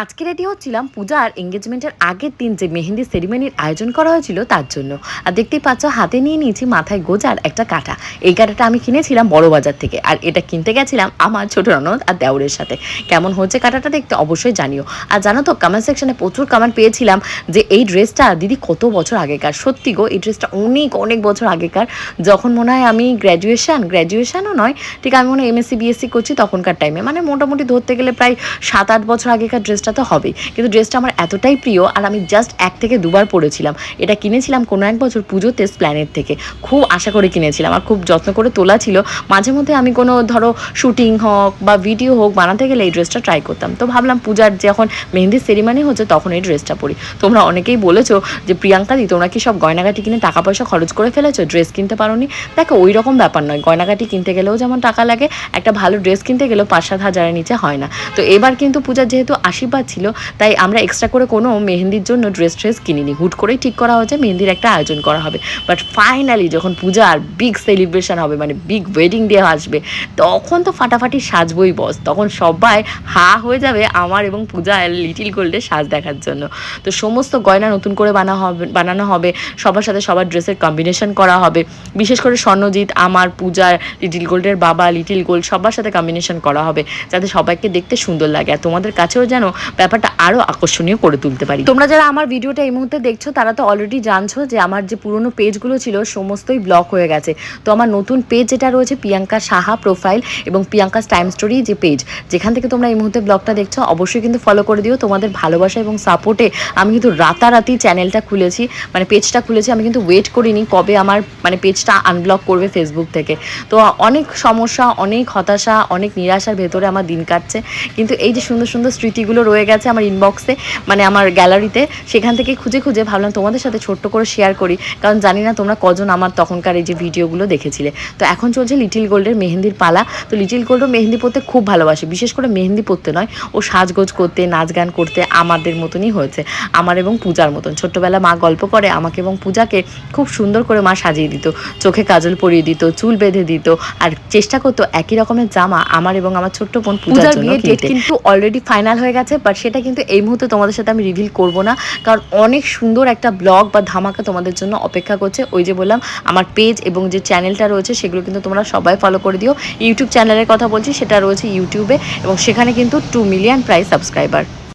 আজকে রেডি হচ্ছিলাম পূজার এঙ্গেজমেন্টের আগের দিন যে মেহেন্দি সেরিমনির আয়োজন করা হয়েছিল তার জন্য। আর দেখতেই পাচ্ছ হাতে নিয়ে নিয়েছি মাথায় গোজার একটা কাঁটা। এই কাঁটাটা আমি কিনেছিলাম বড় বাজার থেকে, আর এটা কিনতে গেছিলাম আমার ছোট ননদ আর দেওরের সাথে। কেমন হচ্ছে কাঁটাটা দেখতে অবশ্যই জানিও। আর জানো তো, কমেন্ট সেকশনে প্রচুর কমেন্ট পেয়েছিলাম যে এই ড্রেসটা দিদি কত বছর আগেকার। সত্যি গো, এই ড্রেসটা অনেক অনেক বছর আগেকার। যখন মনে হয় আমি গ্র্যাজুয়েশনও নয় ঠিক, আমি মনে হয় এমএসসি বিএসসি করছি তখনকার টাইমে, মানে মোটামুটি ধরতে গেলে প্রায় 7-8 বছর আগেকার ড্রেসটা তো হবেই। কিন্তু ড্রেসটা আমার এতটাই প্রিয়, আর আমি জাস্ট 1 থেকে 2 বার পরেছিলাম। এটা কিনেছিলাম কোনো এক বছর পুজোতে স্প্ল্যানেড থেকে। খুব আশা করে কিনেছিলাম আর খুব যত্ন করে তোলা ছিল। মাঝে মধ্যে আমি কোনো ধরো শুটিং হোক বা ভিডিও হোক বানাতে গেলে এই ড্রেসটা ট্রাই করতাম। তো ভাবলাম পূজার যখন মেহেন্দির সেরিমানি হচ্ছে তখন এই ড্রেসটা পরি। তোমরা অনেকেই বলেছো যে প্রিয়াঙ্কা দি তোমরা কি সব গয়নাগাটি কিনে টাকা পয়সা খরচ করে ফেলেছো, ড্রেস কিনতে পারোনি। দেখো ওই রকম ব্যাপার নয়, গয়নাগাটি কিনতে গেলেও যেমন টাকা লাগে, একটা ভালো ড্রেস কিনতে গেলেও 5-7 হাজারের নিচে হয় না। তো এবার কিন্তু পূজার যেহেতু আশীর্বাদ ছিল, তাই আমরা এক্সট্রা করে কোনো মেহেন্দির জন্য ড্রেস কিনিনি। হুট করেই ঠিক করা হয়েছে মেহেন্দির একটা আয়োজন করা হবে। বাট ফাইনালি যখন পূজার বিগ সেলিব্রেশন হবে, মানে বিগ ওয়েডিং ডে আসবে, তখন তো ফাটাফাটি সাজবই বস। তখন সবাই হা হয়ে যাবে আমার এবং পূজা লিটিল গোল্ডের সাজ দেখার জন্য। তো সমস্ত গয়না নতুন করে বানানো হবে, সবার সাথে সবার ড্রেসের কম্বিনেশন করা হবে। বিশেষ করে স্বর্ণজিৎ, আমার, পূজার, লিটিল গোল্ডের বাবা, লিটিল গোল্ড, সবার সাথে কম্বিনেশন করা হবে যাতে সবাইকে দেখতে সুন্দর লাগে আর তোমাদের কাছেও যেন ব্যাপারটা আরও আকর্ষণীয় করে তুলতে পারি। তোমরা যারা আমার ভিডিওটা এই মুহূর্তে দেখছো তারা তো অলরেডি জানছো যে আমার যে পুরনো পেজগুলো ছিল সমস্তই ব্লক হয়ে গেছে। তো আমার নতুন পেজ যেটা রয়েছে প্রিয়াঙ্কা সাহা প্রোফাইল এবং প্রিয়াঙ্কাস টাইম স্টোরি যে পেজ, যেখান থেকে তোমরা এই মুহূর্তে ব্লগটা দেখছো, অবশ্যই কিন্তু ফলো করে দিও। তোমাদের ভালোবাসা এবং সাপোর্টে আমি কিন্তু রাতারাতি চ্যানেলটা খুলেছি, মানে পেজটা খুলেছি। আমি কিন্তু ওয়েট করিনি কবে আমার মানে পেজটা আনব্লক করবে ফেসবুক থেকে। তো অনেক সমস্যা, অনেক হতাশা, অনেক নিরাশার ভেতরে আমার দিন কাটছে। কিন্তু এই যে সুন্দর সুন্দর স্মৃতিগুলো রয়ে গেছে আমার ইনবক্সে, মানে আমার গ্যালারিতে, সেখান থেকে খুঁজে খুঁজে ভাবলাম তোমাদের সাথে ছোট্ট করে শেয়ার করি। কারণ জানি না তোমরা কজন আমার তখনকার এই যে ভিডিওগুলো দেখেছিলে। তো এখন চলছে লিটিল গোল্ডের মেহেন্দির পালা। তো লিটিল গোল্ডও মেহেন্দি পরতে খুব ভালোবাসে, বিশেষ করে মেহেন্দি পরতে নয়, ও সাজগোজ করতে, নাচ গান করতে আমাদের মতনই হয়েছে, আমার এবং পূজার মতন। ছোট্টবেলা মা গল্প করে আমাকে এবং পূজাকে খুব সুন্দর করে মা সাজিয়ে দিত, চোখে কাজল পরিয়ে দিত, চুল বেঁধে দিত, আর চেষ্টা করতো একই রকমের জামা আমার এবং আমার ছোট্ট বোন পূজার জন্য কিনতে। কিন্তু অলরেডি ফাইনাল হয়ে গেছে, বাট সেটা কিন্তু এই মুহূর্তে তোমাদের সাথে আমি রিভিল করব না, কারণ অনেক সুন্দর একটা ব্লগ বা ধামাকা তোমাদের জন্য অপেক্ষা করছে। ওই যে বললাম আমার পেজ এবং যে চ্যানেলটা রয়েছে সেগুলো কিন্তু তোমরা সবাই ফলো করে দিও। ইউটিউব চ্যানেলের কথা বলছি, সেটা রয়েছে ইউটিউবে এবং সেখানে কিন্তু 2 মিলিয়ন প্রায় সাবস্ক্রাইবার।